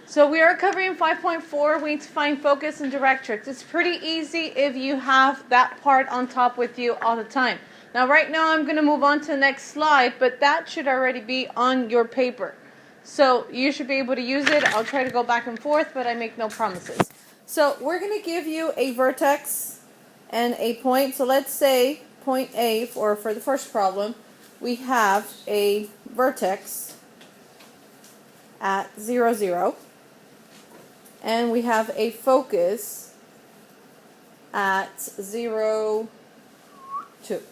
So we are covering 5.4. We need to find focus and directrix. It's pretty easy if you have that part on top with you all the time. Now right now I'm going to move on to the next slide, but that should already be on your paper. So you should be able to use it. I'll try to go back and forth, but I make no promises. So we're going to give you a vertex and a point. So let's say point A, or for the first problem, we have a vertex at 0, 0. And we have a focus at 0, 2.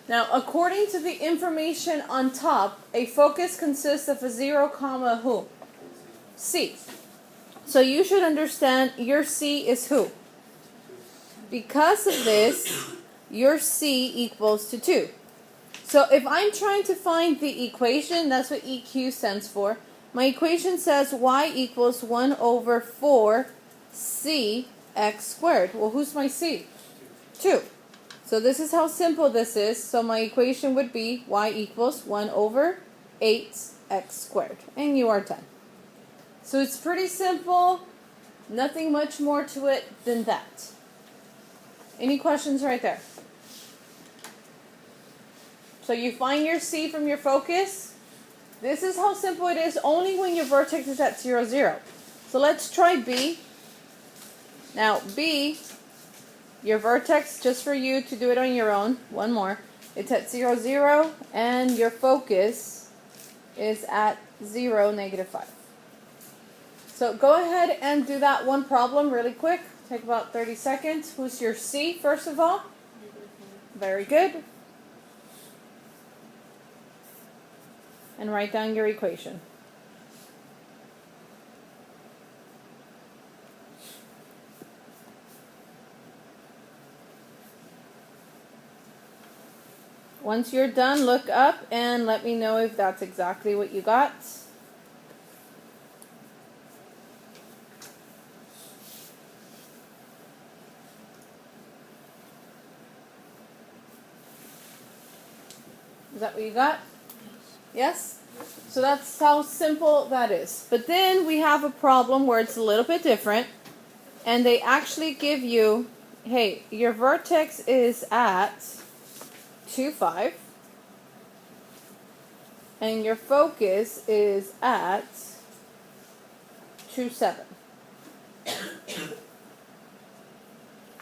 Now, according to the information on top, a focus consists of a 0, comma, who? C. So you should understand your C is who? Because of this, your C equals to 2. So if I'm trying to find the equation, that's what EQ stands for. My equation says y equals 1 over 4 c x squared. Well, who's my c? 2. So this is how simple this is. So my equation would be y equals 1 over 8 x squared. And you are done. So it's pretty simple. Nothing much more to it than that. Any questions right there? So you find your c from your focus. This is how simple it is only when your vertex is at 0, 0. So let's try B. Now B, your vertex, just for you to do it on your own, one more. It's at 0, 0, and your focus is at 0, negative 5. So go ahead and do that one problem really quick. Take about 30 seconds. Who's your C, first of all? Very good. And write down your equation. Once you're done, look up and let me know if that's exactly what you got. Is that what you got? Yes? So that's how simple that is. But then we have a problem where it's a little bit different. And they actually give you, hey, your vertex is at 2, 5. And your focus is at 2, 7.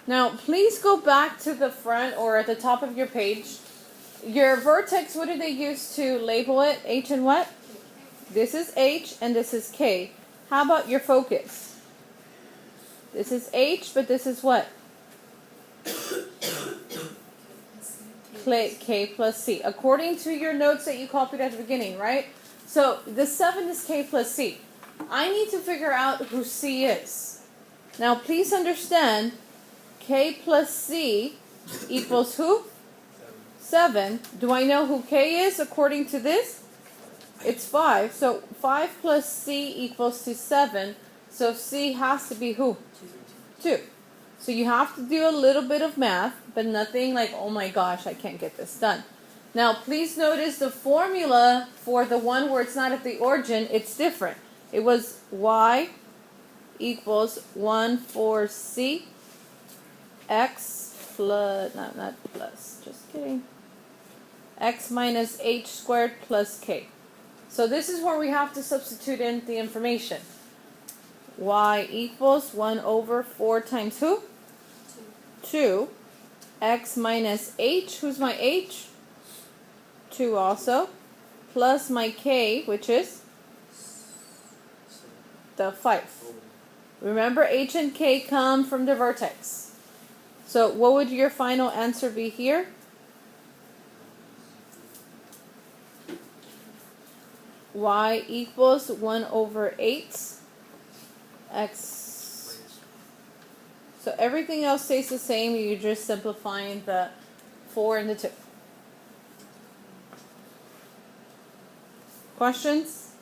Now, please go back to the front or at the top of your page. Your vertex, what do they use to label it? H and what? This is H and this is K. How about your focus? This is H, but this is what? K plus C. According to your notes that you copied at the beginning, right? So the 7 is K plus C. I need to figure out who C is. Now please understand, K plus C equals who? 7. Do I know who K is according to this? It's 5. So 5 plus C equals to 7. So C has to be who? 2. So you have to do a little bit of math, but nothing like, oh my gosh, I can't get this done. Now please notice the formula for the one where it's not at the origin, it's different. It was y equals 1 for C x plus, not plus, just kidding. X minus h squared plus k. So this is where we have to substitute in the information. Y equals 1 over 4 times who? 2. X minus h, who's my h? 2 also. Plus my k, which is? The 5. Remember, h and k come from the vertex. So what would your final answer be here? Y equals 1 over 8 x. So everything else stays the same. You're just simplifying the 4 and the 2. Questions?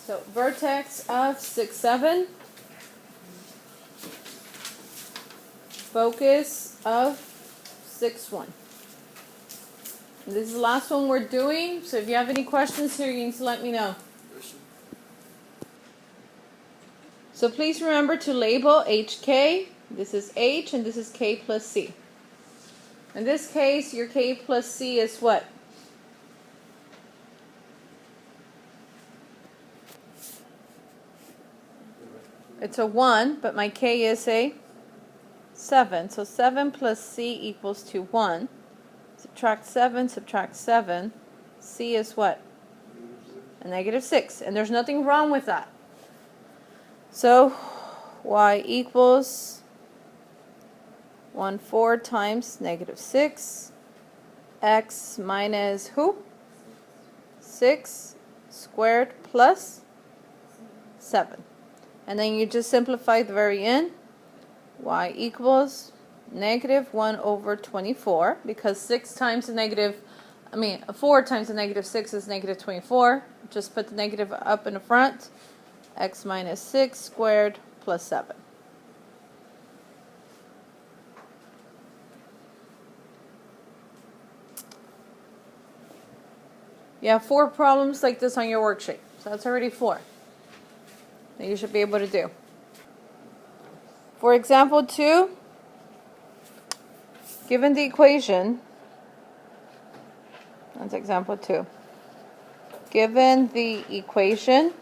So vertex of 6, 7. Focus of 6, 1. This is the last one we're doing, so if you have any questions here, you need to let me know. So please remember to label HK. This is H and this is K plus C. In this case, your K plus C is what? It's a 1, but my K is a 7. So 7 plus C equals to 1. Subtract 7, subtract 7. C is what? A negative 6. And there's nothing wrong with that. So y equals 1/4 times negative 6. X minus who? 6 squared plus 7. And then you just simplify the very end. Y equals negative 1/24, because 4 times the negative 6 is negative 24. Just put the negative up in the front. X minus 6 squared plus 7. You have 4 problems like this on your worksheet. So that's already 4 that you should be able to do. For example 2, given the equation, that's example 2. Given the equation,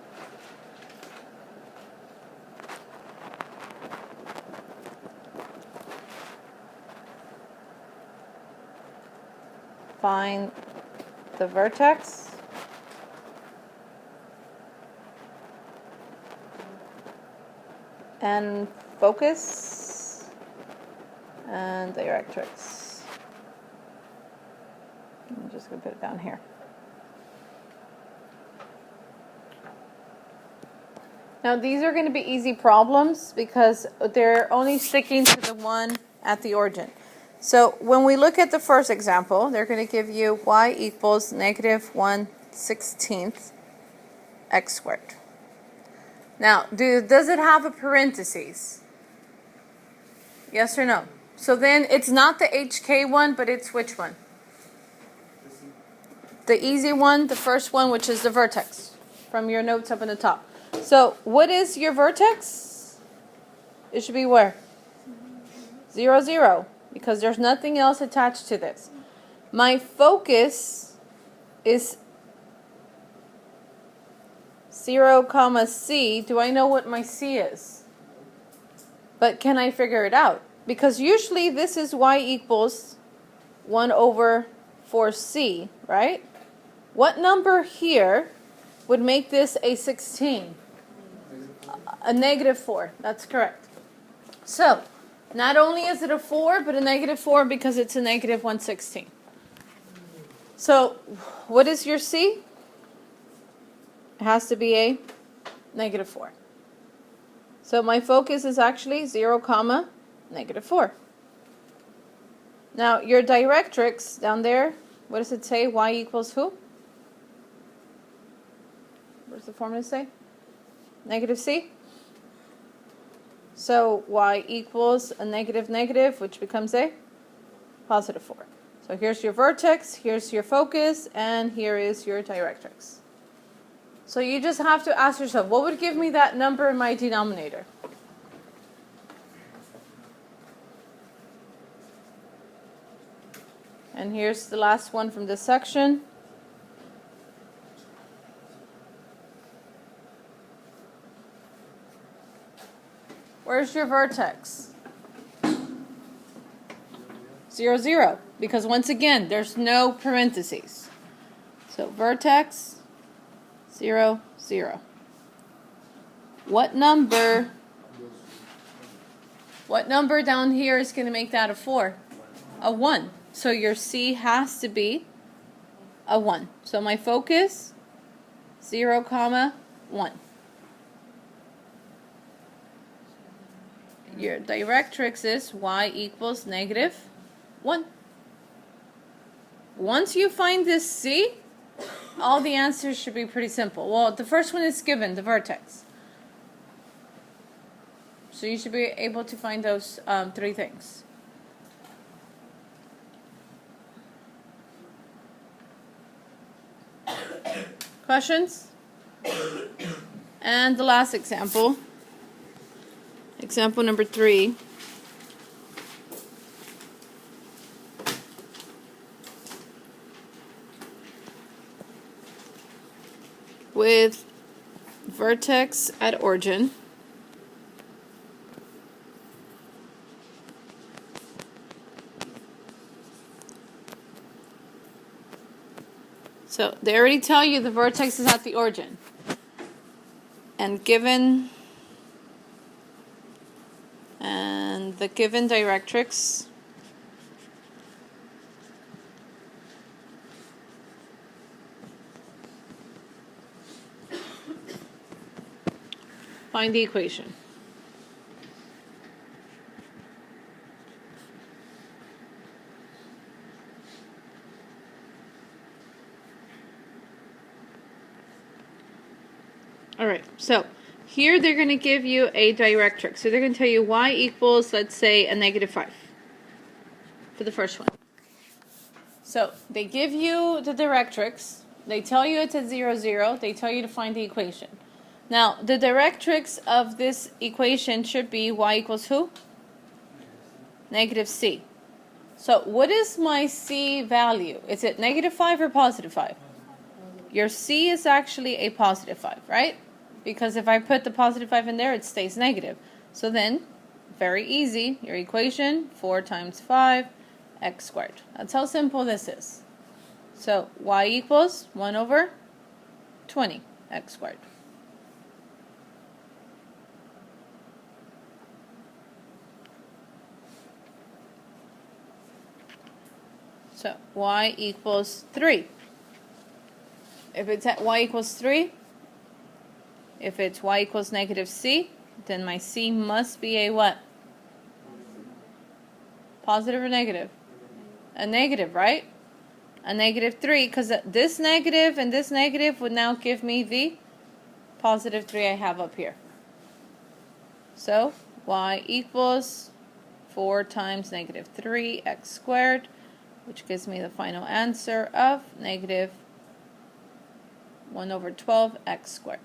find the vertex and focus and directrix. I'm just going to put it down here. Now these are going to be easy problems because they're only sticking to the one at the origin. So when we look at the first example, they're going to give you y equals negative 1/16 x squared. Now, does it have a parentheses? Yes or no? So then it's not the HK one, but it's which one? The easy one, the first one, which is the vertex from your notes up in the top. So what is your vertex? It should be where? 0, 0. Because there's nothing else attached to this. My focus is 0, comma C. Do I know what my C is? But can I figure it out? Because usually this is y equals 1/4C, right? What number here would make this a 16? A negative 4. That's correct. So not only is it a 4, but a negative 4 because it's a negative 1/16. So what is your C? It has to be a negative 4. So my focus is actually 0, comma, negative 4. Now your directrix down there, what does it say? Y equals who? What does the formula say? Negative C? So y equals a negative negative, which becomes a positive 4. So here's your vertex, here's your focus, and here is your directrix. So you just have to ask yourself, what would give me that number in my denominator? And here's the last one from this section. Where's your vertex? 0, 0. Because once again, there's no parentheses. So vertex, 0, 0. What number down here is going to make that a 4? A 1. So your C has to be a 1. So my focus, 0, comma, 1. Your directrix is y equals negative 1. Once you find this C, all the answers should be pretty simple. Well, the first one is given, the vertex. So you should be able to find those 3 things. Questions? And the last example. Example number 3. With vertex at origin. So they already tell you the vertex is at the origin. And given the given directrix find the equation. Alright, so here they're going to give you a directrix. So they're going to tell you y equals, let's say, a -5 for the first one. So they give you the directrix. They tell you it's at 0, 0. They tell you to find the equation. Now, the directrix of this equation should be y equals who? -c. So what is my c value? Is it -5 or +5? Your c is actually a +5, right? Because if I put the +5 in there, it stays negative. So then, very easy, your equation, 4 times 5, x squared. That's how simple this is. So y equals 1/20, x squared. So y equals 3. If it's at y equals 3, if it's y equals -c, then my c must be a what? Positive or negative? A negative, right? A -3, because this negative and this negative would now give me the +3 I have up here. So y equals 4 times -3 x squared, which gives me the final answer of -1/12 x squared.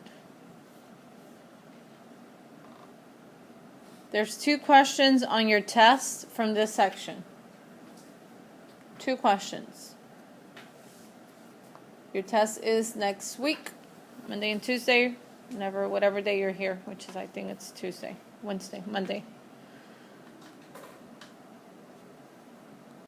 There's 2 questions on your test from this section. 2 questions. Your test is next week, Monday and Tuesday, whatever day you're here, which is, I think it's Tuesday, Wednesday, Monday.